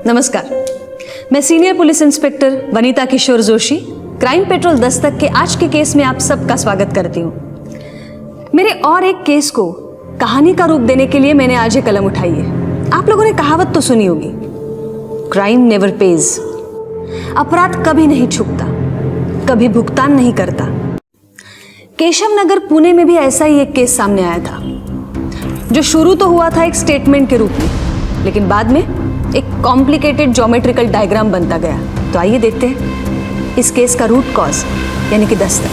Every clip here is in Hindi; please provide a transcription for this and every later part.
नमस्कार, मैं सीनियर पुलिस इंस्पेक्टर वनीता किशोर जोशी क्राइम पेट्रोल दस्तक के आज के केस में आप सबका स्वागत करती हूँ। मेरे और एक केस को कहानी का रूप देने के लिए मैंने आज ये कलम उठाई है। आप लोगों ने कहावत तो सुनी होगी, क्राइम नेवर पेज। अपराध कभी नहीं छुपता, कभी भुगतान नहीं करता। केशव नगर पुणे में भी ऐसा ही एक केस सामने आया था, जो शुरू तो हुआ था एक स्टेटमेंट के रूप में, लेकिन बाद में एक कॉम्प्लिकेटेड ज्योमेट्रिकल डायग्राम बनता गया। तो आइए देखते हैं इस केस का रूट कॉज यानी कि दस्तक।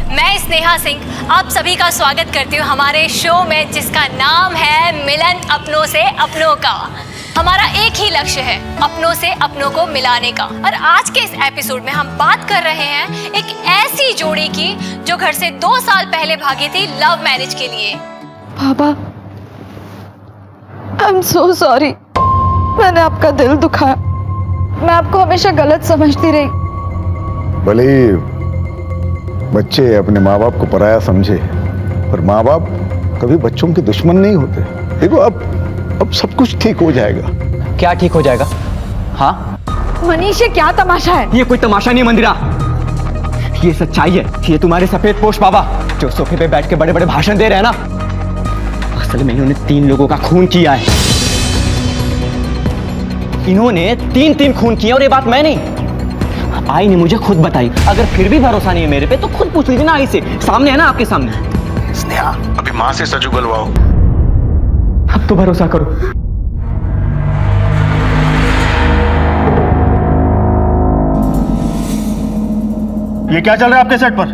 मैं स्नेहा सिंह आप सभी का स्वागत करती हूँ हमारे शो में, जिसका नाम है मिलन अपनों से अपनों का। हमारा एक ही लक्ष्य है, अपनों से अपनों को मिलाने का। और आज के इस एपिसोड में हम बात कर रहे हैं एक ऐसी जोड़ी की जो घर से 2 साल पहले भागी थी लव मैरिज के लिए। बाबा, आई एम सो सॉरी, मैंने आपका दिल दुखाया। मैं आपको हमेशा गलत समझती रही। भले बच्चे अपने माँ बाप को पराया समझे, पर माँ बाप कभी बच्चों के दुश्मन नहीं होते। देखो अब सब कुछ ठीक हो जाएगा। क्या ठीक हो जाएगा? हाँ मनीष, ये क्या तमाशा है? ये कोई तमाशा नहीं मंदिरा, ये सच्चाई है। ये तुम्हारे सफेद पोश बाबा जो सोफे पे बैठ के बड़े बड़े भाषण दे रहे हैं ना, असल में इन्होंने 3 लोगों का खून किया है। इन्होंने 3 खून किए, और ये बात मैं नहीं, आई ने मुझे खुद बताई। अगर फिर भी भरोसा नहीं है मेरे पे तो खुद पूछ लीजिए ना आई से, सामने है ना आपके सामने। स्नेहा, अभी माँ से सच उगलवाओ। अब तो भरोसा करो। ये क्या चल रहा है आपके सेट पर?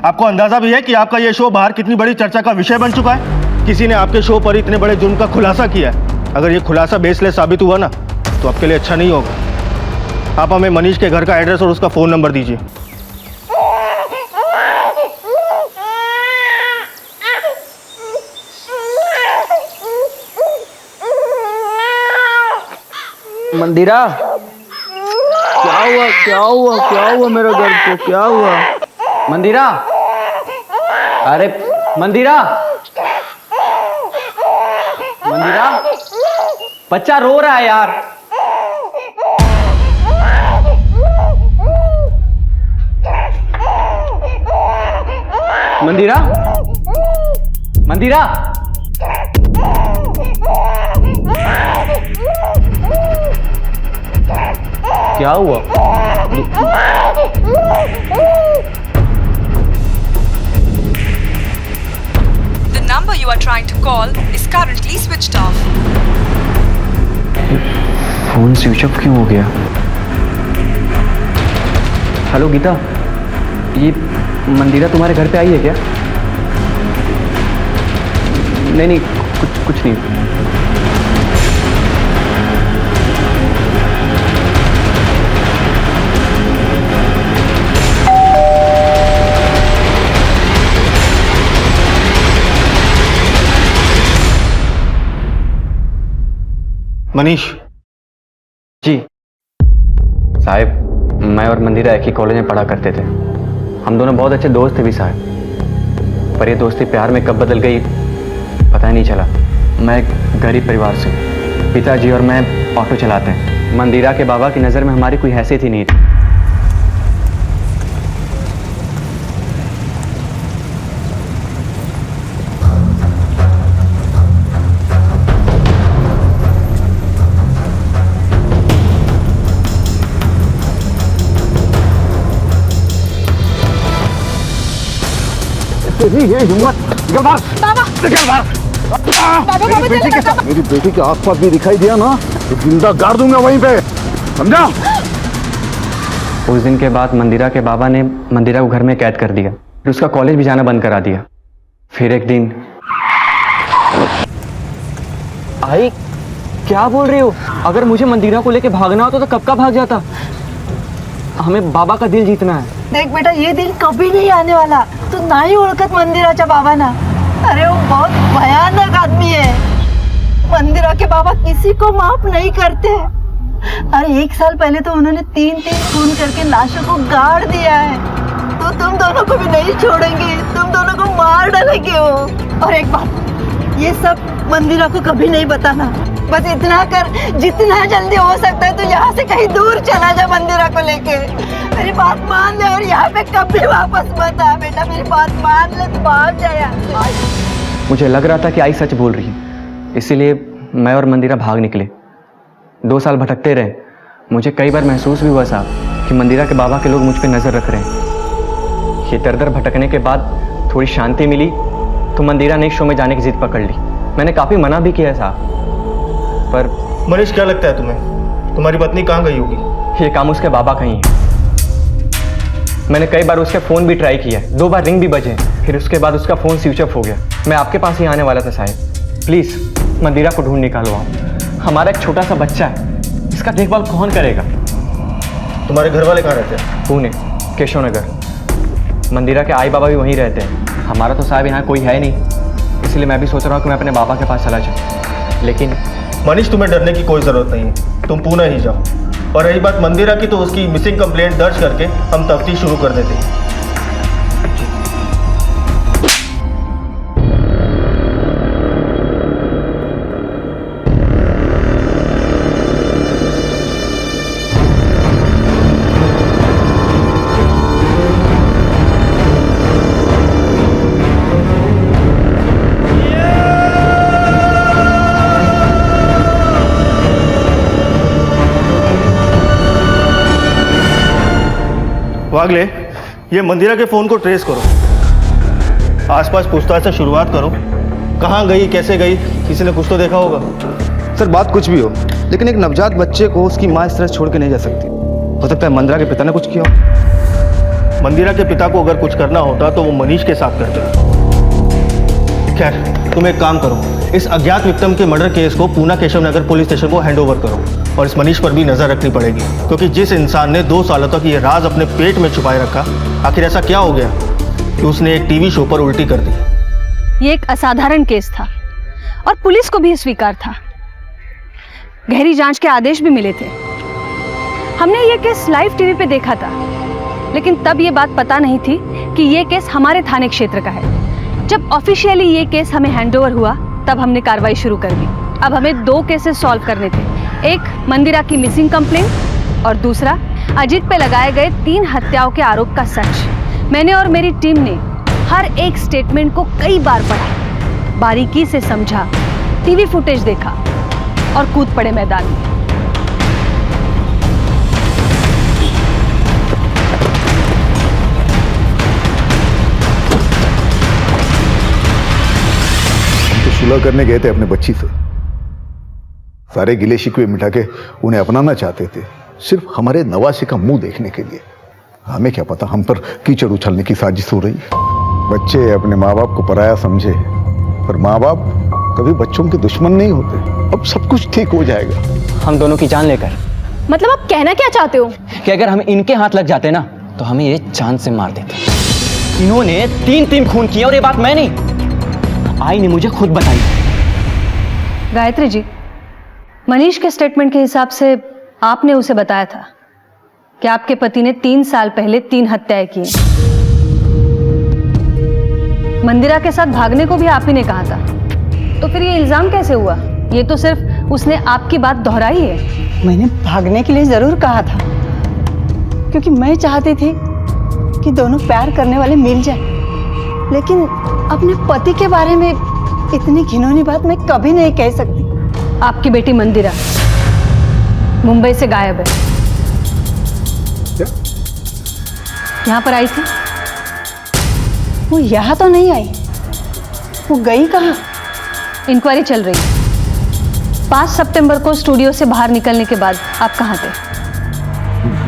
आपको अंदाजा भी है कि आपका ये शो बाहर कितनी बड़ी चर्चा का विषय बन चुका है? किसी ने आपके शो पर इतने बड़े जुर्म का खुलासा किया है। अगर ये खुलासा बेसलेस साबित हुआ ना, तो आपके लिए अच्छा नहीं होगा। आप हमें मनीष के घर का एड्रेस और उसका फोन नंबर दीजिए। मंदिरा, क्या हुआ क्या हुआ क्या हुआ मेरे घर को? क्या हुआ मंदिरा? अरे मंदिरा, मंदिरा, बच्चा रो रहा है यार। मंदिरा, मंदिरा, क्या हुआ? The number you are trying to call is currently switched off. Phone switch off क्यों हो गया? हेलो गीता, ये मंदिरा तुम्हारे घर पे आई है क्या? नहीं नहीं, कुछ नहीं। मनीष जी साहब, मैं और मंदिरा एक ही कॉलेज में पढ़ा करते थे। हम दोनों बहुत अच्छे दोस्त थे भी साहब, पर ये दोस्ती प्यार में कब बदल गई पता ही नहीं चला। मैं एक गरीब परिवार से, पिताजी और मैं ऑटो चलाते हैं। मंदिरा के बाबा की नज़र में हमारी कोई हैसियत ही नहीं थी। मेरी बेटी के आसपास भी दिखाई दिया ना तो जिंदा गाड़ दूंगा वहीं पे, समझा? उस दिन के बाद मंदिरा के बाबा ने मंदिरा को घर में कैद कर दिया, फिर उसका कॉलेज भी जाना बंद करा दिया। फिर एक दिन आई, क्या बोल रही हो? अगर मुझे मंदिरा को लेके भागना होता तो कब का भाग जाता। हमें बाबा का दिल जीतना है। देख बेटा, ये दिन कभी नहीं आने वाला। तू नाही ओळखत मंदिराच्या बाबांना। अरे वो बहुत भयानक आदमी है। मंदिरा के बाबा किसी को माफ नहीं करते। अरे 1 साल पहले तो उन्होंने 3 खून करके लाशों को गाड़ दिया है। तो तुम दोनों को भी नहीं छोड़ेंगे, तुम दोनों को मार डालेंगे वो। और एक बात, ये सब मंदिरा को कभी नहीं बताना। बस इतना कर, जितना जल्दी हो सकता है तो यहाँ से कहीं दूर चला जा मंदिरा को लेके। मेरी बात मान ले और यहाँ पे कभी वापस मत आ बेटा, मेरी बात मान ले, तू भाग जा यहाँ से। मुझे लग रहा था कि आई सच बोल रही है, इसीलिए मैं और मंदिरा भाग निकले। 2 साल भटकते रहे। मुझे कई बार महसूस भी हुआ साहब कि मंदिरा के बाबा के लोग मुझ पे नज़र रख रहे हैं। ये दर दर भटकने के बाद थोड़ी शांति मिली तो मंदिरा ने शो में जाने की जिद पकड़ ली। मैंने काफ़ी मना भी किया साहब, पर मनीष क्या लगता है तुम्हें, तुम्हारी पत्नी कहाँ गई होगी? ये काम उसके बाबा का ही है। मैंने कई बार उसके फ़ोन भी ट्राई किया, 2 बार रिंग भी बजे, फिर उसके बाद उसका फ़ोन स्विच ऑफ हो गया। मैं आपके पास ही आने वाला था साहब, प्लीज़ मंदिरा को ढूंढ निकालो आप। हमारा एक छोटा सा बच्चा है, इसका देखभाल कौन करेगा? तुम्हारे घर वाले कहाँ रहते हैं? पुणे, केशव नगर। मंदिरा के आई बाबा भी वहीं रहते हैं। हमारा तो साहब यहाँ कोई है नहीं, इसलिए मैं भी सोच रहा हूँ कि मैं अपने बाबा के पास चला जाऊँ। लेकिन मनीष, तुम्हें डरने की कोई ज़रूरत नहीं है, तुम पुणे ही जाओ। और रही बात मंदिरा की, तो उसकी मिसिंग कंप्लेंट दर्ज करके हम तफ्तीश शुरू कर देते हैं। वागले, ये मंदिरा के फ़ोन को ट्रेस करो, आसपास पूछताछ से शुरुआत करो। कहाँ गई, कैसे गई, किसी ने कुछ तो देखा होगा। सर बात कुछ भी हो, लेकिन एक नवजात बच्चे को उसकी माँ इस तरह छोड़ के नहीं जा सकती। हो सकता है मंदिरा के पिता ने कुछ किया हो। मंदिरा के पिता को अगर कुछ करना होता तो वो मनीष के साथ करते। खैर, तुम एक काम करो, इस अज्ञात विक्टिम के मर्डर केस को पूना केशव नगर पुलिस स्टेशन को हैंडओवर करो। और इस मनीष पर भी नजर रखनी पड़ेगी, क्योंकि जिस इंसान ने 2 सालों तक ये राज अपने पेट में छुपाए रखा, आखिर ऐसा क्या हो गया कि उसने एक टीवी शो पर उल्टी कर दी। ये एक असाधारण केस था और पुलिस को भी स्वीकार था। गहरी जांच के आदेश भी मिले थे। हमने ये केस लाइव टीवी पे देखा था, लेकिन तब ये बात पता नहीं थी कि ये केस हमारे थाने क्षेत्र का है। जब ऑफिशियली ये केस हमें हैंडओवर हुआ, तब हमने कार्रवाई शुरू कर दी। अब हमें 2 केसेस सॉल्व करने थे, एक मंदिरा की मिसिंग कंप्लेंट और दूसरा अजीत पे लगाए गए 3 हत्याओं के आरोप का सच। मैंने और मेरी टीम ने हर एक स्टेटमेंट को कई बार पढ़ा, बारीकी से समझा, टीवी फुटेज देखा और कूद पड़े मैदान में। तो सुलह करने गए थे अपने बच्ची से, सारे गिले शिकवे मिटा के उन्हें अपनाना चाहते थे, सिर्फ हमारे नवासे का मुंह देखने के लिए। हमें क्या पता हम पर कीचड़ उछलने की साजिश हो रही है। बच्चे अपने माँ बाप को पराया समझे, पर माँ बाप कभी बच्चों के दुश्मन नहीं होते। अब सब कुछ ठीक हो जाएगा। हम दोनों की जान लेकर। मतलब आप कहना क्या चाहते हो? कि अगर हम इनके हाथ लग जाते ना, तो हमें ये जान से मार देते। इन्होंने 3 खून किए और ये बात मैं नहीं, आई ने मुझे खुद बताई। गायत्री जी, मनीष के स्टेटमेंट के हिसाब से आपने उसे बताया था कि आपके पति ने 3 साल पहले 3 हत्याएं की। मंदिरा के साथ भागने को भी आप ही ने कहा था, तो फिर ये इल्जाम कैसे हुआ? ये तो सिर्फ उसने आपकी बात दोहराई है। मैंने भागने के लिए जरूर कहा था, क्योंकि मैं चाहती थी कि दोनों प्यार करने वाले मिल जाएं। लेकिन अपने पति के बारे में इतनी घिनौनी बात मैं कभी नहीं कह सकती। आपकी बेटी मंदिरा मुंबई से गायब है। क्या? यहाँ पर आई थी? वो यहाँ तो नहीं आई, वो गई कहाँ? इंक्वायरी चल रही है। 5 सितंबर को स्टूडियो से बाहर निकलने के बाद आप कहाँ थे?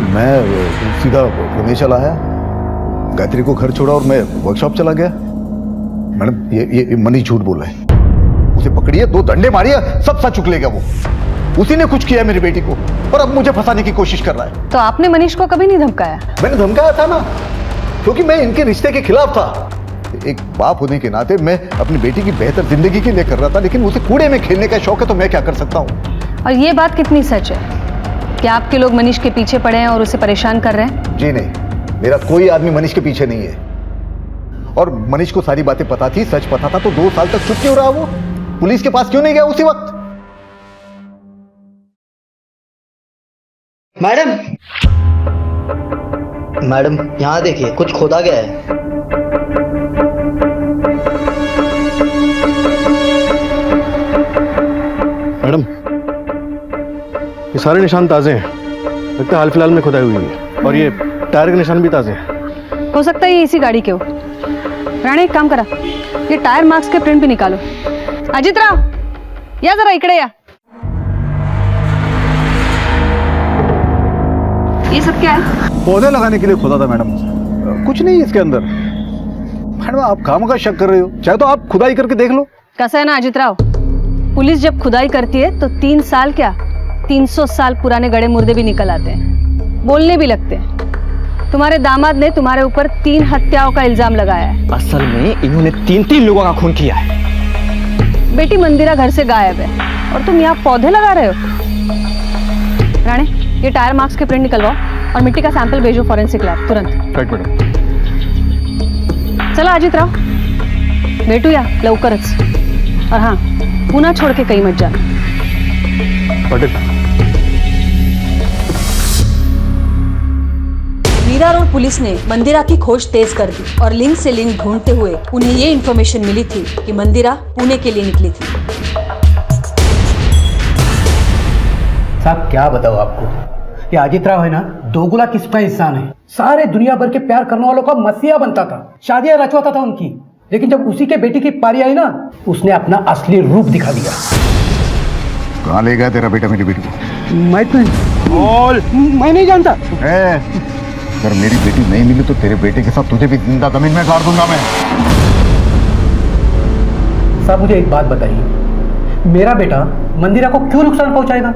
मैं सीधा पुणे चला आया, गायत्री को घर छोड़ा और मैं वर्कशॉप चला गया। मैडम, ये मनीष झूठ बोल रहा है। उसे पकड़िए, 2 डंडे मारिए, सब सच उगलेगा। वो उसी ने कुछ किया मेरी बेटी को, और अब मुझे फंसाने की कोशिश कर रहा है। तो आपने मनीष को कभी नहीं धमकाया? मैंने धमकाया था ना, क्योंकि मैं इनके रिश्ते के खिलाफ था। एक बाप होने के नाते मैं अपनी बेटी की बेहतर जिंदगी के लिए कर रहा था, लेकिन उसे कूड़े में खेलने का शौक है, तो मैं क्या कर सकता हूँ। और ये बात कितनी सच है कि आपके लोग मनीष के पीछे पड़े हैं और उसे परेशान कर रहे हैं? जी नहीं, मेरा कोई आदमी मनीष के पीछे नहीं है। और मनीष को सारी बातें पता थी, सच पता था, तो 2 साल तक चुप क्यों रहा वो? पुलिस के पास क्यों नहीं गया उसी वक्त? मैडम मैडम यहाँ देखिए, कुछ खोदा गया है। मैडम, ये सारे निशान ताजे हैं, लगता है हाल फिलहाल में खुदाई हुई है। और ये टायर के निशान भी ताजे हैं। हो सकता है ये इसी गाड़ी के हो। राणे एक काम करा, ये टायर मार्क्स के प्रिंट भी निकालो। अजित राव, या जरा इकडे या। ये सब क्या है? पौधे लगाने के लिए खोदा था मैडम, कुछ नहीं इसके अंदर। मैडम आप काम का शक कर रहे हो, चाहे तो आप खुदाई करके देख लो। कैसा है ना अजित राव, पुलिस जब खुदाई करती है तो 3 साल क्या 300 साल पुराने गड़े मुर्दे भी निकल आते हैं, बोलने भी लगते हैं। तुम्हारे दामाद ने तुम्हारे ऊपर 3 हत्याओं का इल्जाम लगाया है। असल में इन्होंने 3 लोगों का खून किया है। बेटी मंदिरा घर से गायब है और तुम यहाँ पौधे लगा रहे हो। राणे, ये टायर मार्क्स के प्रिंट निकलवाओ और मिट्टी का सैंपल भेजो फॉरेंसिक लैब तुरंत। Right madam. चला अजित राव, भेटूया लवकरच। और हाँ, पुन्हा छोड़ के कहीं मत जाना। पटेल, मीरा रोड पुलिस ने मंदिरा की खोज तेज कर दी और लिंक से लिंक ढूंढते हुए उन्हें ये इन्फॉर्मेशन मिली थी कि मंदिरा पुणे के लिए निकली थी। साहब क्या बताओ आपको, ये अजित राव है ना, दोगुला किस्म का इंसान है। सारे दुनिया भर के प्यार करने वालों का मसीहा बनता था, शादियां रचवाता था उनकी। लेकिन जब उसी के बेटी की पारी आई ना, उसने अपना असली रूप दिखा दिया। कहाँ ले गया तेरा बेटा मेरी बेटी को? मैं नहीं जानता। अगर मेरी बेटी नहीं मिली तो तेरे बेटे के साथ तुझे भी जिंदा जमीन में गाड़ दूंगा मैं। साहब मुझे एक बात बताइए, मेरा बेटा मंदिरा को क्यों नुकसान पहुंचाएगा?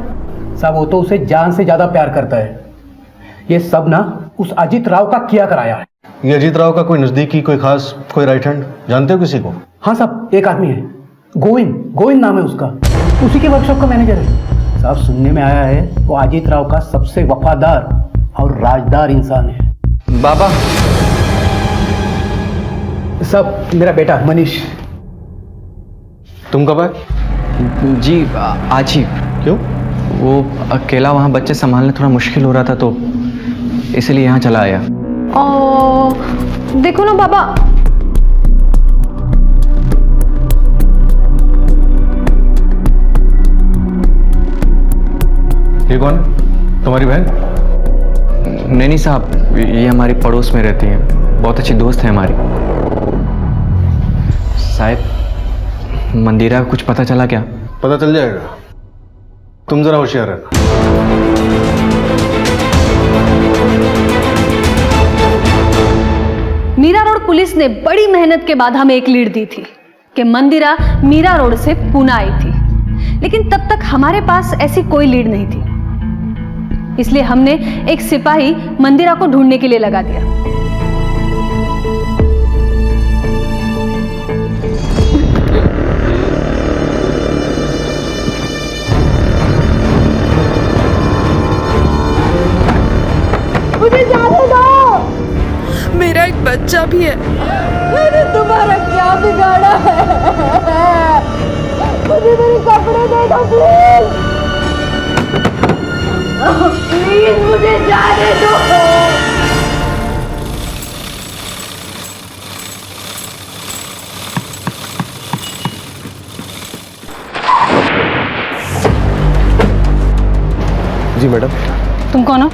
साहब वो तो उसे जान से ज्यादा प्यार करता है। ये सब ना उस अजित राव का किया कराया है। ये अजीत राव का कोई नजदीकी, कोई खास, कोई राइट हैंड जानते हो किसी को? हाँ साहब, एक आदमी है, गोविंद नाम है उसका, उसी के वर्कशॉप का मैनेजर है। साहब सुनने में आया है वो अजित राव का सबसे वफादार और राजदार इंसान है। बाबा, साहब मेरा बेटा मनीष। तुम कब आए? जी आज ही। क्यों? वो अकेला वहाँ बच्चे संभालने थोड़ा मुश्किल हो रहा था तो इसलिए यहाँ चला आया। देखो ना बाबा, ये कौन? तुम्हारी बहन? नहीं साहब, ये हमारी पड़ोस में रहती है, बहुत अच्छी दोस्त है हमारी। साहब मंदिरा का कुछ पता चला क्या? पता चल जाएगा, तुम जरा होशियार रहना। मीरा रोड पुलिस ने बड़ी मेहनत के बाद हमें एक लीड दी थी कि मंदिरा मीरा रोड से पुणे आई थी, लेकिन तब तक हमारे पास ऐसी कोई लीड नहीं थी। इसलिए हमने एक सिपाही मंदिरा को ढूंढने के लिए लगा दिया। मुझे जाने दो। मेरा एक बच्चा भी है। मैंने तुम्हारा क्या बिगाड़ा है? मुझे मेरे कपड़े दे दो प्लीज। प्लीज मुझे जाने दो। जी मैडम। तुम कौन हो?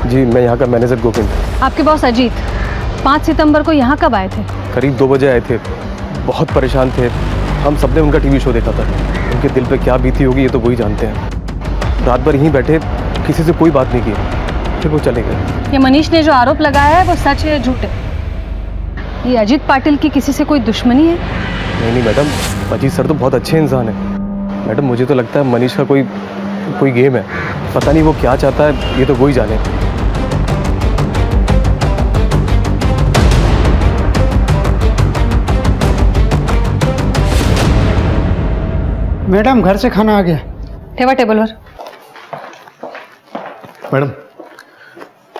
जी मैं यहाँ का मैनेजर गोविंद। आपके बॉस अजीत 5 सितंबर को यहाँ कब आए थे? करीब 2 बजे आए थे, बहुत परेशान थे। हम सबने उनका टीवी शो देखा था। उनके दिल पे क्या बीती होगी ये तो वही जानते हैं। रात भर यहीं बैठे, किसी से कोई बात नहीं की, फिर वो चले गए। ये मनीष ने जो आरोप लगाया है वो सच है या झूठ है? ये अजीत पाटिल की किसी से कोई दुश्मनी है? नहीं मैडम, अजीत सर तो बहुत अच्छे इंसान है। मैडम मुझे तो लगता है मनीष का कोई गेम है, पता नहीं वो क्या चाहता है, ये तो वही जाने। मैडम घर से खाना आ गया। ठेवा टेबल पर। मैडम,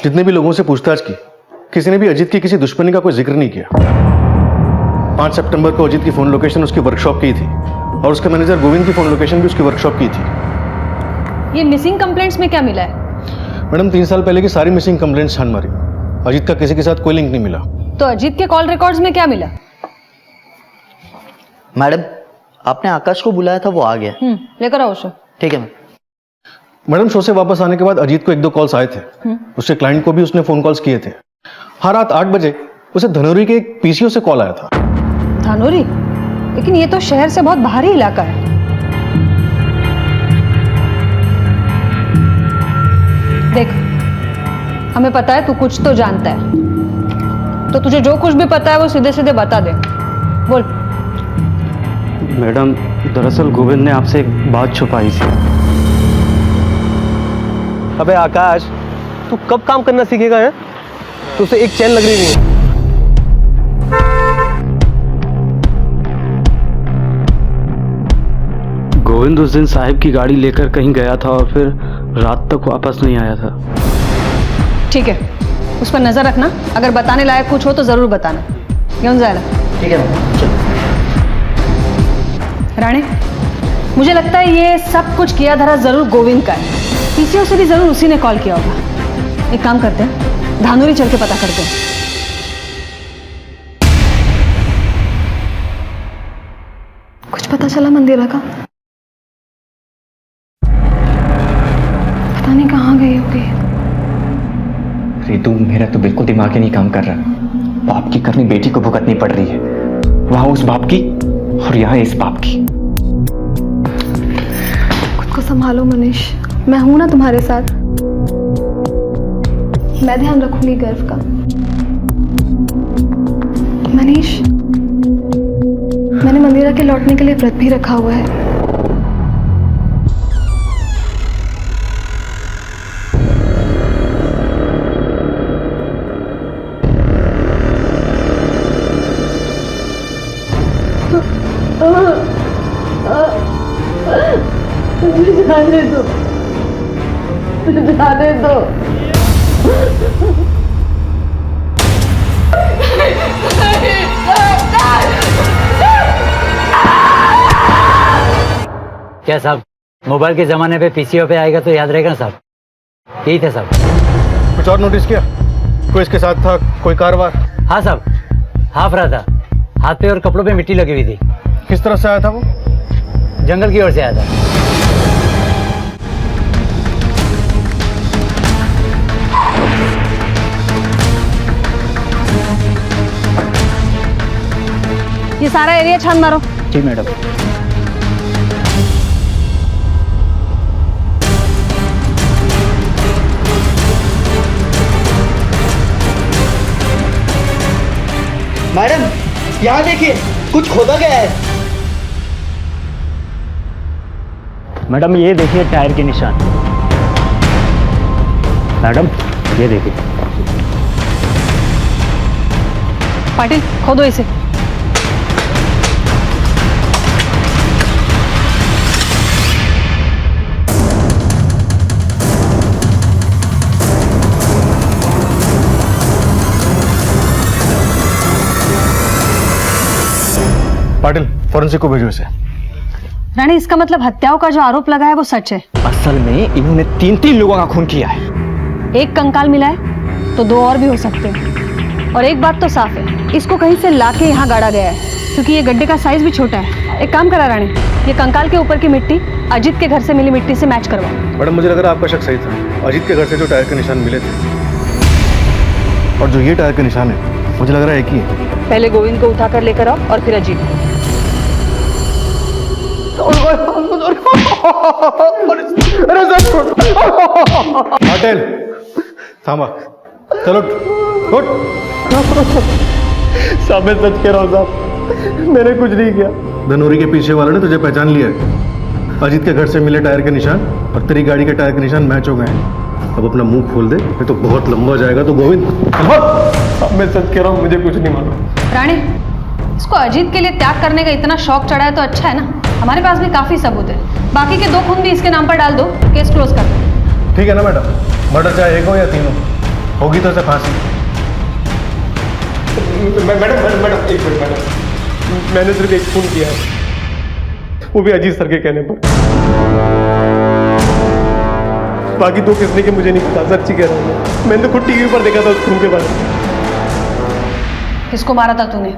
जितने भी लोगों से पूछताछ की, किसी ने भी अजीत की किसी दुश्मनी का कोई जिक्र नहीं किया। 5 सितंबर को अजीत की फोन लोकेशन उसकी वर्कशॉप की थी। और उसके मैनेजर गोविंद की फोन लोकेशन भी उसकी वर्कशॉप की थी। ये मिसिंग कंप्लेंट्स में क्या मिला है? मैडम 3 साल पहले की सारी मिसिंग कंप्लेंट्स छान मारी, अजीत का किसी के साथ कोई लिंक नहीं मिला। तो अजीत के कॉल रिकॉर्ड्स में क्या मिला? मैडम आपने आकाश को बुलाया था, वो आ गया। लेकर आओ उसे। ठीक है मैम। मैडम शो से वापस आने के बाद अजीत को 1-2 कॉल्स आए थे, उसके क्लाइंट को भी उसने फोन कॉल्स किए थे। हर रात 8 बजे उसे धनौरी के एक पीसीओ से कॉल आया था। धानोरी? लेकिन ये तो शहर से बहुत बाहरी इलाका है। देख, हमें पता है तू कुछ तो जानता है, तो तुझे जो कुछ भी पता है वो सीधे सीधे बता दे। बोल। मैडम दरअसल गोविंद ने आपसे एक बात छुपाई थी। अबे आकाश, तू कब काम करना सीखेगा है? तुझसे एक चैन लग रही नहीं है। गोविंद उस दिन साहिब की गाड़ी लेकर कहीं गया था और फिर रात तक वापस नहीं आया था। ठीक है, उस पर नजर रखना, अगर बताने लायक कुछ हो तो जरूर बताना। घेऊन जायला। ठीक है मैम, चलो। राणे, मुझे लगता है ये सब कुछ किया धरा जरूर गोविंद का है। पीसीओ से भी जरूर उसी ने कॉल किया होगा। एक काम करते हैं, धानोरी चल के पता करते हैं। कुछ पता चला मंदिरा का? पता नहीं कहाँ गई होगी। रितु, मेरा तो बिल्कुल दिमाग ही नहीं काम कर रहा। बाप की करनी बेटी को भुगतनी पड़ रही है, वहां उस बाप की और यहाँ इस बाप की। खुद को संभालो मनीष, मैं हूं ना तुम्हारे साथ। मैं ध्यान रखूंगी गर्व का। मनीष, मैंने मंदिरा के लौटने के लिए व्रत भी रखा हुआ है। जाने दो, जाने दो। क्या साहब, मोबाइल के जमाने पे पीसीओ पे आएगा तो याद रहेगा ना साहब? यही था साहब। कुछ और नोटिस किया? कोई इसके साथ था, कोई कारवार? हाँ साहब, हाफ रहा था, हाथ पे और कपड़ों पे मिट्टी लगी हुई थी। किस तरफ से आया था वो? जंगल की ओर से आया था। ये सारा एरिया छान मारो। जी मैडम। मैडम यहाँ देखिए, कुछ खोदा गया है। मैडम ये देखिए टायर के निशान। मैडम ये देखिए। पाटिल, खोदो इसे। पाटिल, फॉरेंसिक को भेजो इसे। रानी, इसका मतलब हत्याओं का जो आरोप लगा है वो सच है? असल में इन्होंने 3 लोगों का खून किया है। एक कंकाल मिला है तो 2 और भी हो सकते हैं। और एक बात तो साफ है, इसको कहीं से लाके यहाँ गाड़ा गया है, क्योंकि ये गड्ढे का साइज भी छोटा है। एक काम करा रानी, ये कंकाल के ऊपर की मिट्टी अजीत के घर से मिली मिट्टी से मैच करवाओ। मैडम मुझे लग रहा है आपका शक सही था। अजीत के घर से जो टायर के निशान मिले थे और जो ये टायर के निशान है, मुझे लग रहा है एक ही है। पहले गोविंद को उठाकर लेकर आओ और फिर अजीत। पाटिल थामा, चलो उठ। साहब मैं सच कह रहा हूँ साहब, मैंने कुछ नहीं किया। धनौरी के पीछे वाले ने तुझे पहचान लिया है। अजीत के घर से मिले टायर के निशान और तेरी गाड़ी के टायर के निशान मैच हो गए हैं। अब अपना मुंह खोल दे, ये तो बहुत लंबा जाएगा। तो गोविंद साहब मैं सच कह रहा हूँ, मुझे कुछ नहीं मालूम। रानी, इसको अजीत के लिए त्याग करने का इतना शौक चढ़ा है तो अच्छा है ना, हमारे पास भी काफी सबूत है। बाकी के 2 खून भी इसके नाम पर डाल दो, केस क्लोज कर दो। ठीक है ना मैडम? मर्डर चाहे 1 हो या 3 हो, होगी तो उसे फांसी। मैडम एक मिनट मैडम, मैंने सिर्फ एक खून किया है। वो भी अजीत सर के कहने पर। बाकी तो किसने के मुझे नहीं पता, सच्ची कह रहा हूँ। मैंने तो खुद टीवी पर देखा था उस खून के बारे में। किसको मारा था तूने?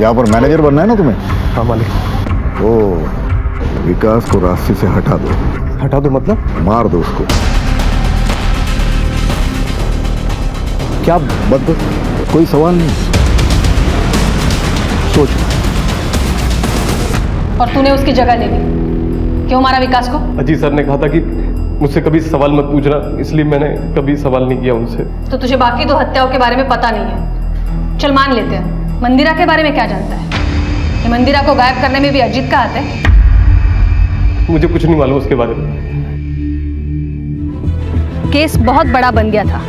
यहाँ पर मैनेजर बनना है ना तुम्हें? हाँ मालिक। ओ, विकास को रास्ते से हटा दो। हटा दो मतलब? मार दो उसको। क्या बस कोई सवाल नहीं, सोचो। और तूने उसकी जगह ले ली, क्यों मारा विकास को? अजीत सर ने कहा था कि मुझसे कभी सवाल मत पूछना, इसलिए मैंने कभी सवाल नहीं किया उनसे। तो तुझे बाकी 2 हत्याओं के बारे में पता नहीं है। चल मान लेते हैं, मंदिरा के बारे में क्या जानता है? कि मंदिरा को गायब करने में भी अजीत का हाथ है? मुझे कुछ नहीं मालूम उसके बारे में। केस बहुत बड़ा बन गया था।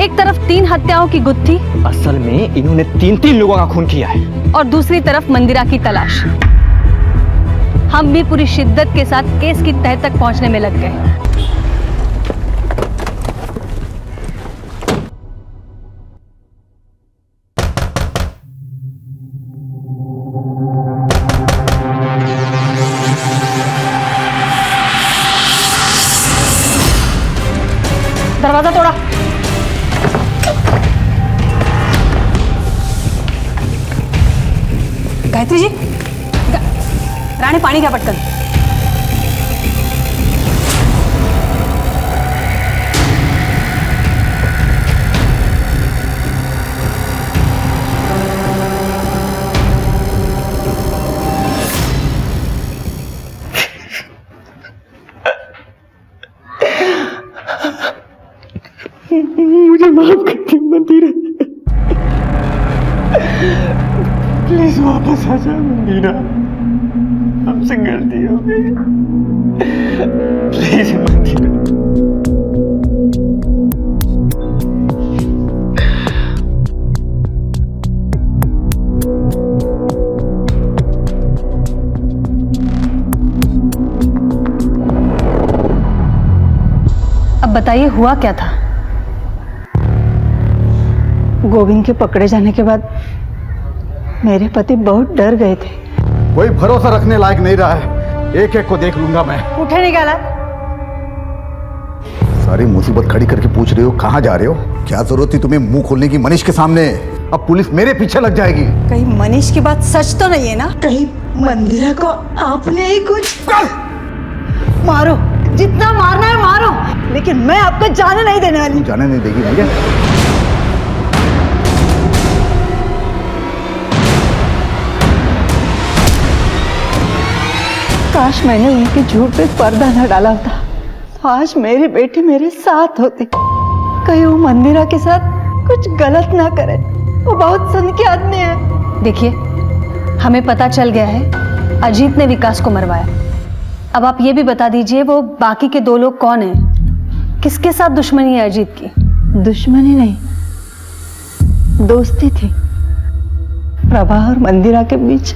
एक तरफ 3 हत्याओं की गुत्थी, असल में इन्होंने 3 लोगों का खून किया है, और दूसरी तरफ मंदिरा की तलाश। हम भी पूरी शिद्दत के साथ केस की तह तक पहुंचने में लग गए। दरवाजा तोड़ा। गायत्री जी, रानी पानी का पटकन। मुझे माफ कर दी मंदिरा, प्लीज वापस आ जा मंदिरा, हमसे गलती हो गई, प्लीज मंदिरा। अब बताइए हुआ क्या था? गोविंद के पकड़े जाने के बाद मेरे पति बहुत डर गए थे। कोई भरोसा रखने लायक नहीं रहा है। एक एक को देख लूंगा मैं। उठे निकाला। सारी मुसीबत खड़ी करके पूछ रहे हो कहाँ जा रहे हो? क्या जरूरत थी तुम्हें मुंह खोलने की मनीष के सामने? अब पुलिस मेरे पीछे लग जाएगी। कहीं मनीष की बात सच तो नहीं है ना? कहीं मंदिरा को आपने ही कुछ? मारो, जितना मारना है मारो, लेकिन मैं आपको जाने नहीं देने वाली। जाने नहीं देगी भैया? काश मैंने उनके झूठ पे पर्दा न डाला होता। आज मेरी बेटी मेरे साथ होती। कहीं वो मंदिरा के साथ कुछ गलत ना करे। वो बहुत सन के आदमी है। देखिए, हमें पता चल गया है अजीत ने विकास को मरवाया। अब आप ये भी बता दीजिए वो बाकी के 2 लोग कौन हैं? किसके साथ दुश्मनी है अजीत की? दुश्मनी नहीं, दोस्ती थी। प्रभा और मंदिरा के बीच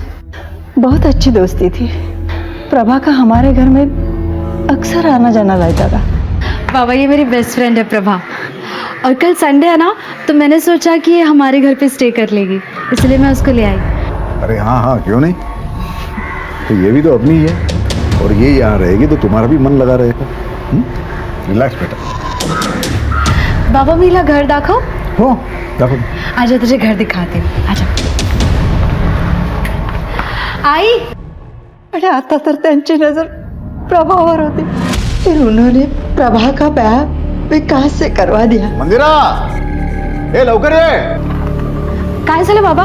बहुत अच्छी दोस्ती थी। प्रभा का हमारे घर में अक्सर आना जाना रहता था। बाबा ये मेरी बेस्ट फ्रेंड है प्रभा, और कल संडे है ना, तो मैंने सोचा कि ये हमारे घर पे स्टे कर लेगी, इसलिए मैं उसको ले आई। अरे हाँ हाँ, क्यों नहीं? तो ये भी तो अपनी ही है, और ये यहाँ रहेगी तो तुम्हारा भी मन लगा रहेगा। रिलैक्स बेटा। बाबा मीला घर दाखव हो, देखो। आजा तुझे घर दिखाती हूँ, आजा। आई अरे आता तर त्यांची नजर प्रभावर होती। फिर उन्होंने प्रभा का ब्याह विकास से करवा दिया। मंदिरा, ए लवकर ये। काय झालं बाबा?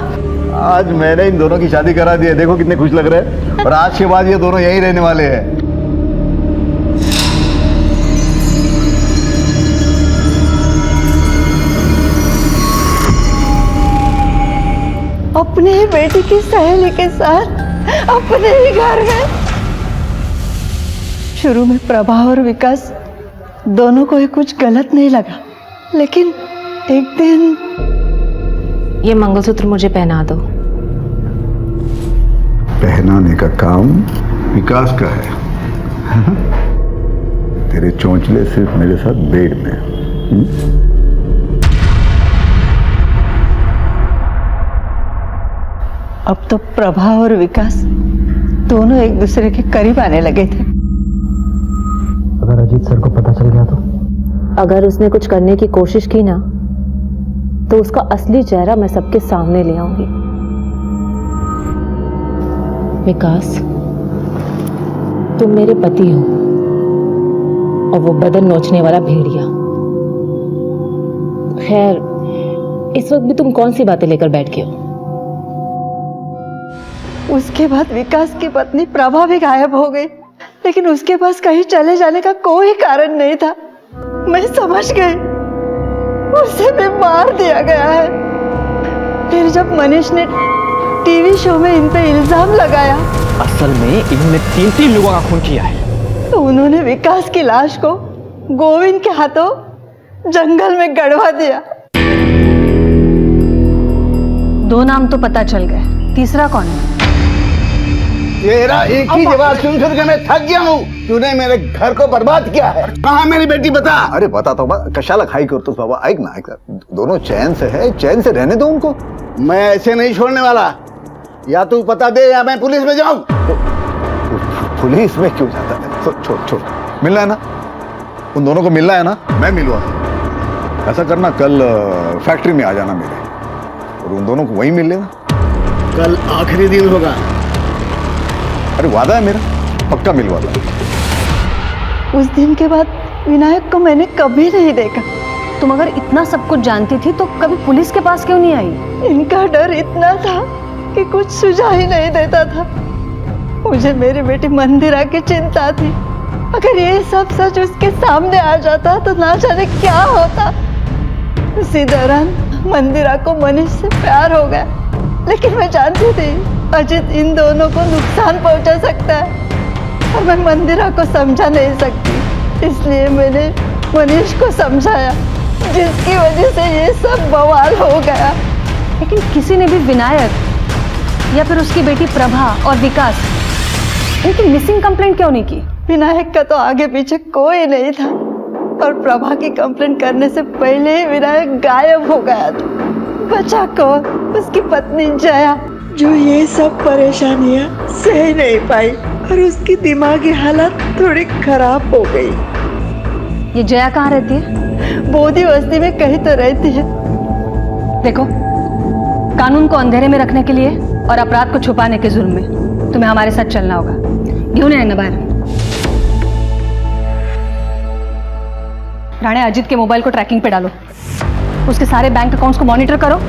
आज मैंने इन दोनों की शादी करा दी है। देखो कितने खुश लग रहे हैं। और आज के बाद ये दोनों यहीं रहने वाले हैं। अपने ही बेटी की सहेली के साथ अपने ही घर में। शुरू में प्रभा और विकास दोनों को ही कुछ गलत नहीं लगा, लेकिन एक दिन ये मंगलसूत्र मुझे पहना दो। पहनाने का काम विकास का है। तेरे चौंचले सिर्फ मेरे साथ बेड में। अब तो प्रभा और विकास दोनों एक दूसरे के करीब आने लगे थे। अगर अजीत सर को पता चल गया तो? अगर उसने कुछ करने की कोशिश की ना तो उसका असली चेहरा मैं सबके सामने ले आऊंगी। विकास, तुम मेरे पति हो और वो बदन नोचने वाला भेड़िया। खैर, इस वक्त भी तुम कौन सी बातें लेकर बैठ गए हो? उसके बाद विकास की पत्नी प्रभा भी गायब हो गई, लेकिन उसके पास कहीं चले जाने का कोई कारण नहीं था। मैं समझ गई उसे भी मार दिया गया है। फिर जब मनीष ने टीवी शो में इन पे इल्जाम लगाया, असल में इन्होंने 3 लोगों का खून किया है। तो उन्होंने विकास की लाश को गोविंद के हाथों जंगल में गड़वा दिया। 2 नाम तो पता चल गए, तीसरा कौन है? तेरा एक ही जवाब सुन के मैं थक गया हूँ। तूने मेरे घर को बर्बाद किया है। कहाँ मेरी बेटी बता? अरे बता तो कशाला खाई करतोस बाबा। ऐक ना, दोनों चैन से है, चैन से रहने दो उनको। मैं ऐसे नहीं छोड़ने वाला। या तू पता दे या मैं पुलिस में जाऊं। पुलिस में क्यों जाता है? छोड़ मिलना है ना, उन दोनों को मिलना है ना, मैं मिलवा। ऐसा करना, कल फैक्ट्री में आ जाना मेरे, और उन दोनों को वहीं मिल लेना। कल आखिरी दिन होगा। अरे वादा है मेरा, पक्का मिलवा दूंगा। उस दिन के बाद विनायक को मैंने कभी नहीं देखा। तुम अगर इतना सब कुछ जानती थी तो कभी पुलिस के पास क्यों नहीं आई? इनका डर इतना था कि कुछ सुझा ही नहीं देता था। मुझे मेरी बेटी मंदिरा की चिंता थी। अगर ये सब सच उसके सामने आ जाता तो ना जाने क्या होता। उसी दौरान मंदिरा को मनीष से प्यार हो गया, लेकिन मैं जानती थी अजित इन दोनों को नुकसान पहुंचा सकता है और मैं मंदिरा को समझा नहीं सकती। इसलिए मैंने मनीष को समझाया, जिसकी वजह से ये सब बवाल हो गया। लेकिन किसी ने भी विनायक या फिर उसकी बेटी प्रभा और विकास, इनकी मिसिंग कंप्लेंट क्यों नहीं की? विनायक का तो आगे पीछे कोई नहीं था और प्रभा की कंप्लेंट करने से पहले ही विनायक गायब हो गया था। बचा कौन? उसकी पत्नी जया, जो ये सब परेशानियां सह नहीं पाई और उसकी दिमागी हालत थोड़ी खराब हो गई। ये जया कहाँ रहती है? बोधी बस्ती में कहीं तो रहती है। देखो, कानून को अंधेरे में रखने के लिए और अपराध को छुपाने के जुर्म में तुम्हें हमारे साथ चलना होगा। क्यों नहीं आना बाहर? राणे, अजित के मोबाइल को ट्रैकिंग पे डालो, उसके सारे बैंक अकाउंट्स को मॉनिटर करो,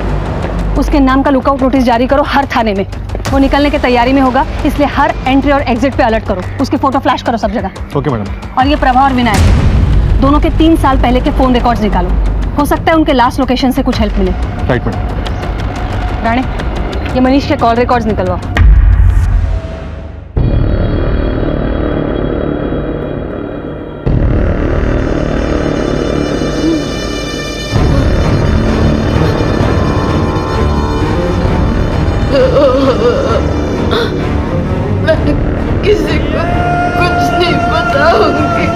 उसके नाम का लुकआउट नोटिस जारी करो हर थाने में। वो निकलने की तैयारी में होगा, इसलिए हर एंट्री और एग्जिट पे अलर्ट करो। उसके फोटो फ्लैश करो सब जगह। Okay madam. और ये प्रभा और विनायक दोनों के 3 साल पहले के फोन रिकॉर्ड्स निकालो। हो सकता है उनके लास्ट लोकेशन से कुछ हेल्प मिले। Right madam. राणे, ये मनीष के कॉल रिकॉर्ड्स निकलवाओ। किसी को कुछ नहीं बताऊंगी।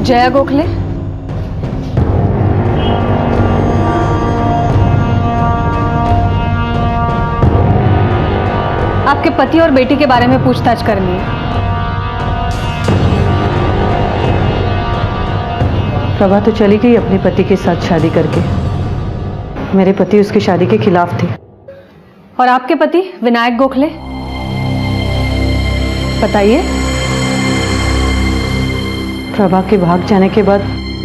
जया गोखले, आपके पति और बेटी के बारे में पूछताछ करनी है। प्रभा तो चली गई अपने पति के साथ शादी करके। मेरे पति उसकी शादी के खिलाफ थे। और आपके पति विनायक गोखले, बताइए। प्रभा के भाग जाने के बाद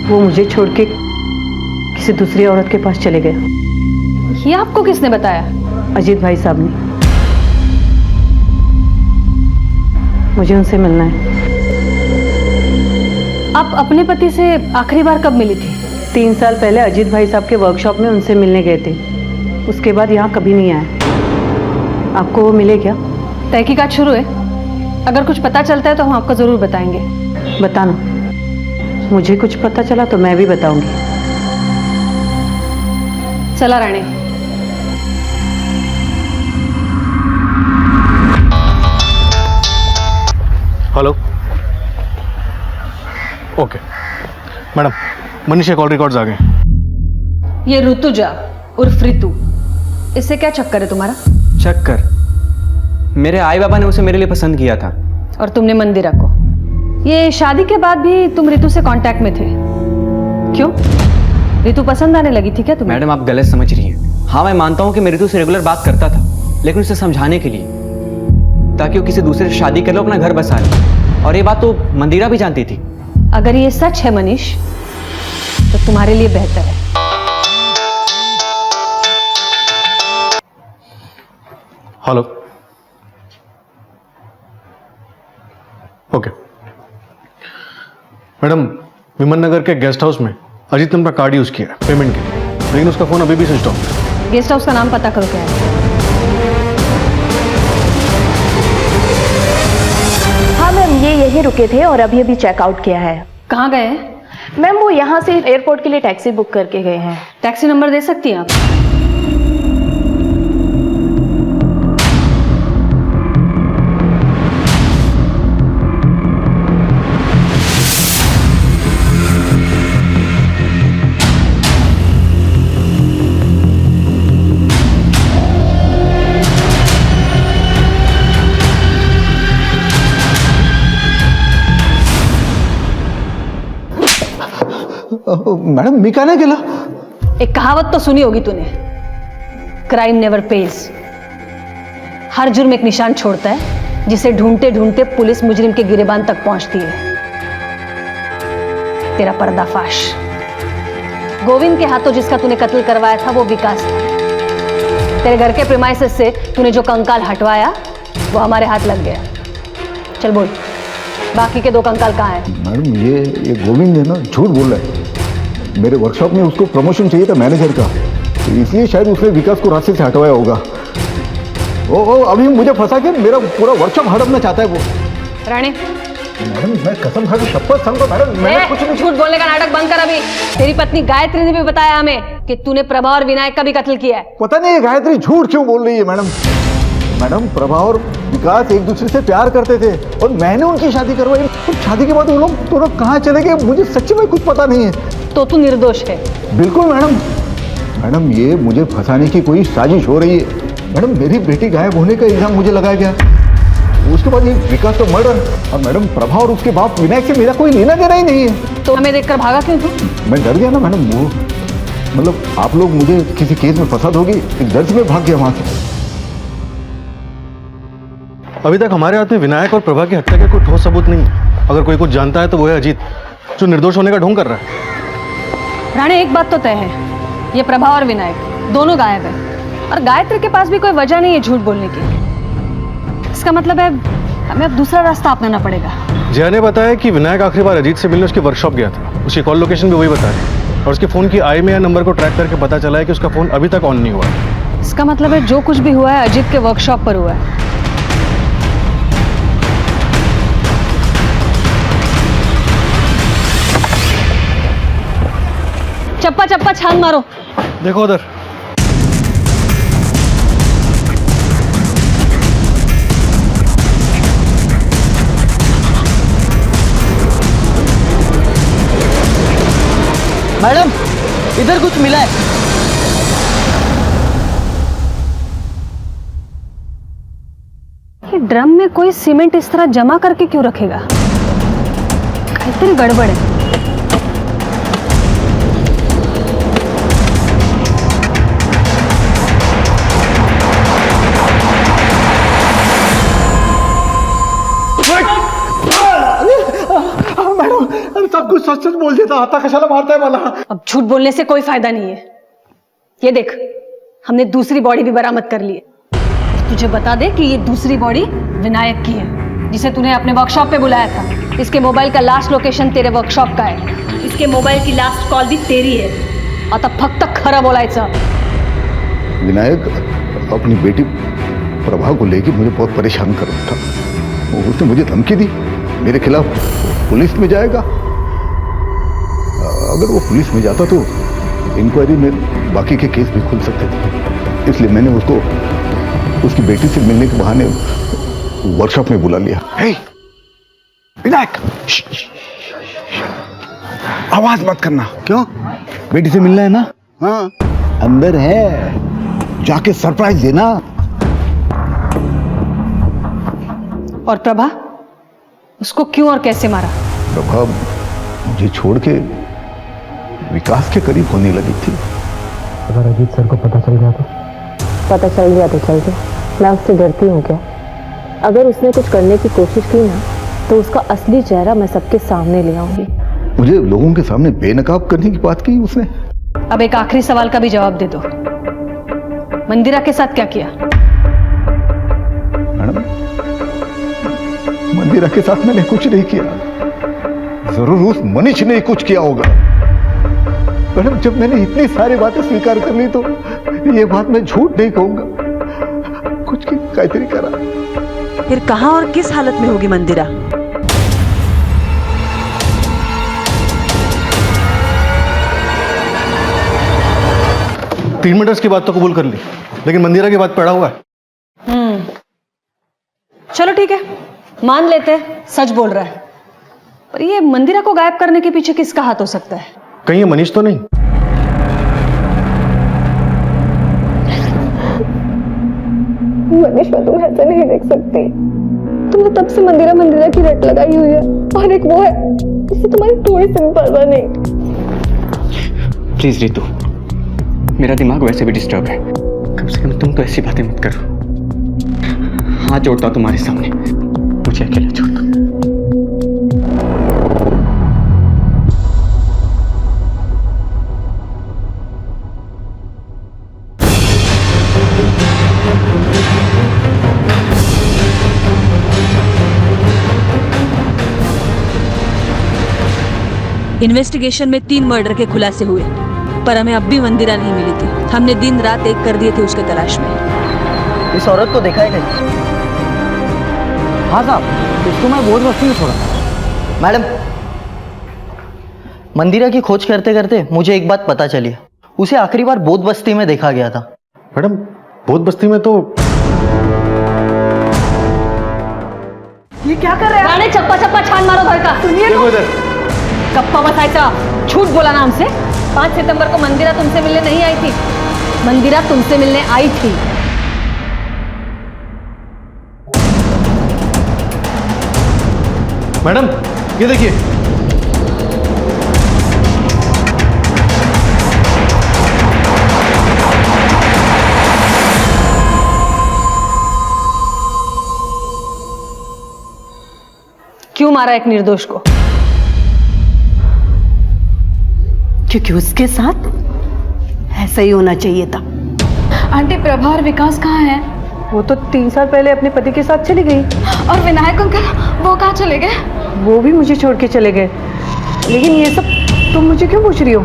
वो मुझे छोड़ के किसी दूसरी औरत के पास चले गए। ये आपको किसने बताया? अजीत भाई साहब ने। मुझे उनसे मिलना है। आप अपने पति से आखिरी बार कब मिली थी? 3 साल पहले अजीत भाई साहब के वर्कशॉप में उनसे मिलने गए थे। उसके बाद यहाँ कभी नहीं आया। आपको वो मिले क्या? तहकीकात शुरू है, अगर कुछ पता चलता है तो हम आपको जरूर बताएंगे। बताना, मुझे कुछ पता चला तो मैं भी बताऊंगी। चला Rane, hello. Okay madam, Manish के कॉल रिकॉर्ड्स आ गए। ये ऋतुजा उर्फ ऋतु, इससे क्या चक्कर है तुम्हारा? चक्कर? मेरे आई बाबा ने उसे मेरे लिए पसंद किया था। और तुमने मंदिरा को? ये शादी के बाद भी तुम ऋतु से कांटेक्ट में थे? क्यों? ऋतु पसंद आने लगी थी क्या तुम्हें? मैडम आप गलत समझ रही हैं। हाँ मैं मानता हूँ कि मैं ऋतु से रेगुलर बात करता था, लेकिन उसे समझाने के लिए, ताकि वो किसी दूसरे से शादी कर लो, अपना घर बसा ले। और ये बात तो मंदिरा भी जानती थी। अगर ये सच है मनीष, तो तुम्हारे लिए बेहतर है। हेलो। ओके मैडम, विमन नगर के गेस्ट हाउस में अजीत ने अपना कार्ड यूज किया पेमेंट के लिए, लेकिन उसका फोन अभी भी स्विच ऑफ है। गेस्ट हाउस का नाम पता करो क्या है। हाँ मैम, ये यहीं रुके थे और अभी अभी चेकआउट किया है। कहाँ गए? मैम वो यहाँ से एयरपोर्ट के लिए टैक्सी बुक करके गए हैं। टैक्सी नंबर दे सकती हैं आप? मैडम मी का नाही केलं? एक कहावत तो सुनी होगी तूने, क्राइम नेवर पेज। हर जुर्म एक निशान छोड़ता है, जिसे ढूंढते ढूंढते पुलिस मुजरिम के गिरेबान तक पहुंचती है। तेरा पर्दाफाश। गोविंद के हाथों जिसका तूने कत्ल करवाया था वो विकास था। तेरे घर के प्रीमाइसेस से तूने जो कंकाल हटवाया वो हमारे हाथ लग गया। चल बोल, बाकी के 2 कंकाल कहाँ हैं? मैडम ये गोविंद है ना, झूठ बोल रहा है। मेरे वर्कशॉप में उसको प्रमोशन चाहिए था मैनेजर का, तो इसलिए शायद उसने विकास को रास्ते से हटवाया होगा। ओ अभी मुझे फंसा के मेरा पूरा वर्कशॉप हड़पना चाहता है वो। रानी मैडम मैं कसम खा के शपथ सांगतो मैडम, मैंने कुछ नहीं। झूठ बोलने का नाटक बंद कर अभी। तेरी पत्नी गायत्री ने भी बताया हमें कि तूने प्रभा और विनायक का भी कत्ल किया है। पता नहीं ये गायत्री झूठ क्यों बोल रही है मैडम। मैडम प्रभा और विकास एक दूसरे से प्यार करते थे और मैंने उनकी शादी करवाई। और शादी के बाद वो लोग दोनों कहाँ चले गए मुझे सच्ची में कुछ पता नहीं है। तो तू निर्दोष है? बिल्कुल मैडम। मैडम ये मुझे फंसाने की कोई साजिश हो रही है। मैडम मेरी बेटी गायब होने का इल्जाम मुझे लगाया गया, उसके बाद ये विकास तो मर्डर, और मैडम प्रभा और उसके बाप विनायक से मेरा कोई लेना देना ही नहीं है। तो हमें देखकर भागा क्यों तू? मैं डर गया ना मैडम, वो मतलब आप लोग मुझे किसी केस में फंसा दोगी, इस डर से मैं भाग गया वहां से। अभी तक हमारे हाथ में विनायक और प्रभा की हत्या का कोई ठोस सबूत नहीं है। अगर कोई कुछ जानता है तो वो है अजीत, जो निर्दोष होने का ढोंग कर रहा है। राणे एक बात तो तय है, ये प्रभा और विनायक दोनों गायब है, और गायत्री के पास भी कोई वजह नहीं है झूठ बोलने की। इसका मतलब है हमें अब दूसरा रास्ता अपनाना पड़ेगा। जया ने बताया कि विनायक आखिरी बार अजीत से मिलने उसकी वर्कशॉप गया था, उसकी कॉल लोकेशन भी वही बताया, और उसके फोन की IMEI नंबर को ट्रैक करके पता चला है कि उसका फोन अभी तक ऑन नहीं हुआ। इसका मतलब है जो कुछ भी हुआ है अजीत के वर्कशॉप पर हुआ है। चप्पा चप्पा छान मारो। देखो उधर। मैडम इधर कुछ मिला है। ये ड्रम में कोई सीमेंट इस तरह जमा करके क्यों रखेगा? इतनी गड़बड़ है। मैडम सब कुछ सच सच बोल देता, आता कशाला मारता है मला। अब झूठ बोलने से कोई फायदा नहीं है। ये देख, हमने दूसरी बॉडी भी बरामद कर ली है। तुझे बता दे कि ये दूसरी बॉडी विनायक की है, जिसे तूने अपने वर्कशॉप पे बुलाया था। इसके मोबाइल का लास्ट लोकेशन तेरे वर्कशॉप का है। इसके मोबाइल की लास्ट कॉल भी तेरी है। आता फक्त खरं बोलायचं। विनायक अपनी बेटी प्रभा को लेकर मुझे बहुत परेशान कर रहा था। उसने मुझे धमकी दी मेरे खिलाफ पुलिस में जाएगा। अगर वो पुलिस में जाता तो इंक्वायरी में बाकी के केस भी खुल सकते थे, इसलिए मैंने उसको उसकी बेटी से मिलने के बहाने वर्कशॉप में बुला लिया। विनायक, आवाज मत करना। क्यों? बेटी से मिलना है ना? हाँ, अंदर है, जाके सरप्राइज देना। और प्रभा, उसको क्यों और कैसे मारा? प्रभा मुझे छोड़ के विकास के करीब होने लगी थी। अगर अजीत सर को पता चल गया तो? पता चल गया तो चल गया, मैं उससे डरती हूँ क्या? अगर उसने कुछ करने की कोशिश की ना तो उसका असली चेहरा मैं सबके सामने ले आऊंगी। मुझे लोगों के सामने बेनकाब करने की बात की उसने। अब एक आखिरी सवाल का भी जवाब दे दो, मंदिरा के साथ क्या किया? मैडम, मंदिरा के साथ मैंने कुछ नहीं किया। जरूर उस मनीष ने कुछ किया होगा। मैडम, जब मैंने इतनी सारी बातें स्वीकार कर ली तो ये बात मैं झूठ नहीं कहूंगा। कुछ की कायतरी करा। फिर कहां और किस हालत में होगी मंदिरा? तीन मीटर्स की बात तो कबूल कर ली, लेकिन मंदिरा की बात पड़ा हुआ है। चलो ठीक है, मान लेते हैं सच बोल रहा है, पर ये मंदिरा को गायब करने के पीछे किसका हाथ हो सकता है? कहीं ये मनीष तो नहीं? मनीष, मैं तुम्हें ऐसे नहीं देख सकती। तुमने तब से मंदिरा मंदिरा की रट लगाई हुई है, और एक वो है जिससे तुम्हारी थोड़ी सी भी परवाह नहीं। प्लीज रितु, मेरा दिमाग वैसे भी डिस्टर्ब है, कम से कम तुम तो ऐसी बातें मत करो। हाथ जोड़ता तुम्हारे सामने, मुझे अकेला छोड़ दो। इन्वेस्टिगेशन में 3 मर्डर के खुलासे हुए, पर हमें अब भी मंदिरा नहीं मिली थी। हमने दिन रात एक कर दिए थे उसके तलाश में। इस औरत को देखा है कहीं? हाँ साहब, इसको मैं बोध बस्ती में छोड़ा। मैडम, मंदिरा की खोज करते करते मुझे एक बात पता चली। उसे आखिरी बार बोध बस्ती में देखा गया था। मैडम, बोध बस्ती में तो ये क्या कर रहे हैं? राणे, चप्पा चप्पा छान मारो घर का। सुनिए देखो इधर। गप्पा बसायचा, झूठ बोला ना हमसे। 5 सितंबर को मंदिरा तुमसे मिलने नहीं आई थी, मंदिरा तुमसे मिलने आई थी। मैडम, ये देखिए। क्यों मारा एक निर्दोष को? क्योंकि उसके साथ ऐसा ही होना चाहिए था। आंटी, प्रभा और विकास कहाँ हैं? वो तो 3 साल पहले अपने पति के साथ चली गई। और विनायक अंकल, वो कहाँ चले गए? वो भी मुझे छोड़ के चले गए। लेकिन ये सब तुम मुझे क्यों पूछ रही हो?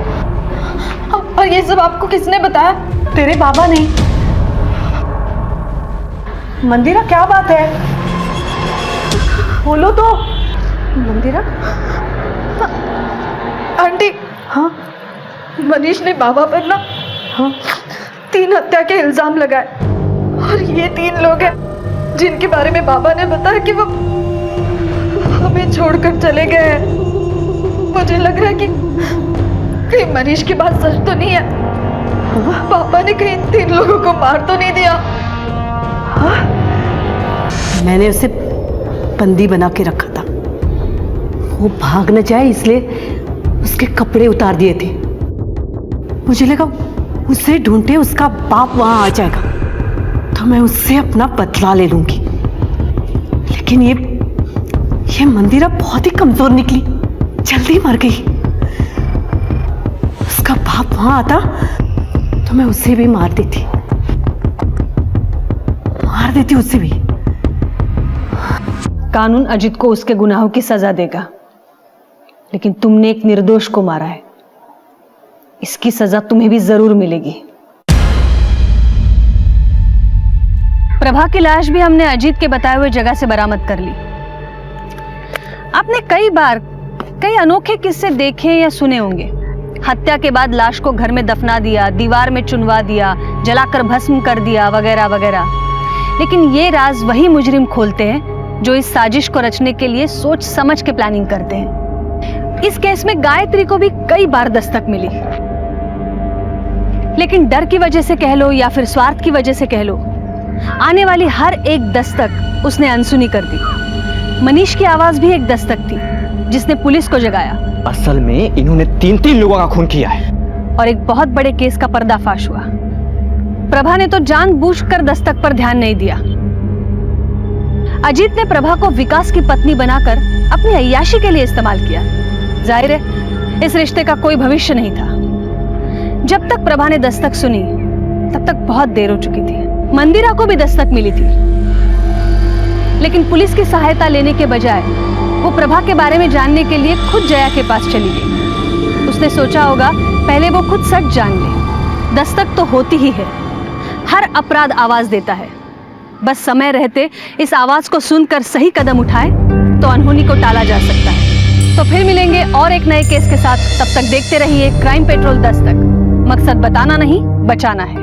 और ये सब आपको किसने बताया? तेरे बाबा ने। मंदिरा, क्या बात है? बोलो तो। मंदिरा? आंटी, हाँ? मनीष ने बाबा पर ना 3 हत्या के इल्जाम लगाए, और ये 3 लोग हैं जिनके बारे में बाबा ने बताया कि वो हमें छोड़कर चले गए हैं। मुझे लग रहा है कि कहीं मनीष की बात सच तो नहीं है। पापा ने कहीं 3 लोगों को मार तो नहीं दिया? मैंने उसे बंदी बना के रखा था, वो भाग न जाए इसलिए उसके कपड़े उतार दिए थे। मुझे लगा उसे ढूंढते उसका बाप वहां आ जाएगा तो मैं उससे अपना बदला ले लूंगी। लेकिन ये मंदिरा बहुत ही कमजोर निकली, जल्दी मर गई। उसका बाप वहां आता तो मैं उसे भी मार देती उसे भी। कानून अजित को उसके गुनाहों की सजा देगा, लेकिन तुमने एक निर्दोष को मारा है, इसकी सजा तुम्हें भी जरूर मिलेगी। प्रभा की लाश भी हमने अजीत के बताए हुए जगह से बरामद कर ली। आपने कई बार कई अनोखे किस्से देखे या सुने होंगे। हत्या के बाद लाश को घर में दफना दिया, दीवार में चुनवा दिया, जलाकर भस्म कर दिया, वगैरह वगैरह। लेकिन ये राज वही मुजरिम खोलते हैं जो इस साजिश को रचने के लिए सोच समझ के प्लानिंग करते हैं। इस केस में गायत्री को भी कई बार दस्तक मिली, लेकिन डर की वजह से कह लो या फिर स्वार्थ की वजह से कह लो, आने वाली हर एक दस्तक उसने अनसुनी कर दी। मनीष की आवाज भी एक दस्तक थी जिसने पुलिस को जगाया। असल में इन्होंने 3 लोगों का खून किया है और एक बहुत बड़े केस का पर्दाफाश हुआ। प्रभा ने तो जानबूझकर दस्तक पर ध्यान नहीं दिया। अजीत ने प्रभा को विकास की पत्नी बनाकर अपनी अय्याशी के लिए इस्तेमाल किया। जाहिर है इस रिश्ते का कोई भविष्य नहीं था। जब तक प्रभा ने दस्तक सुनी तब तक बहुत देर हो चुकी थी। मंदिरा को भी दस्तक मिली थी, लेकिन पुलिस की सहायता लेने के बजाय वो प्रभा के बारे में जानने के लिए खुद जया के पास चली गई। उसने सोचा होगा पहले वो खुद सच जान ले। दस्तक तो होती ही है, हर अपराध आवाज देता है। बस समय रहते इस आवाज को सुनकर सही कदम उठाए तो अनहोनी को टाला जा सकता है। तो फिर मिलेंगे और एक नए केस के साथ। तब तक देखते रहिए क्राइम पेट्रोल दस्तक। मकसद बताना नहीं, बचाना है।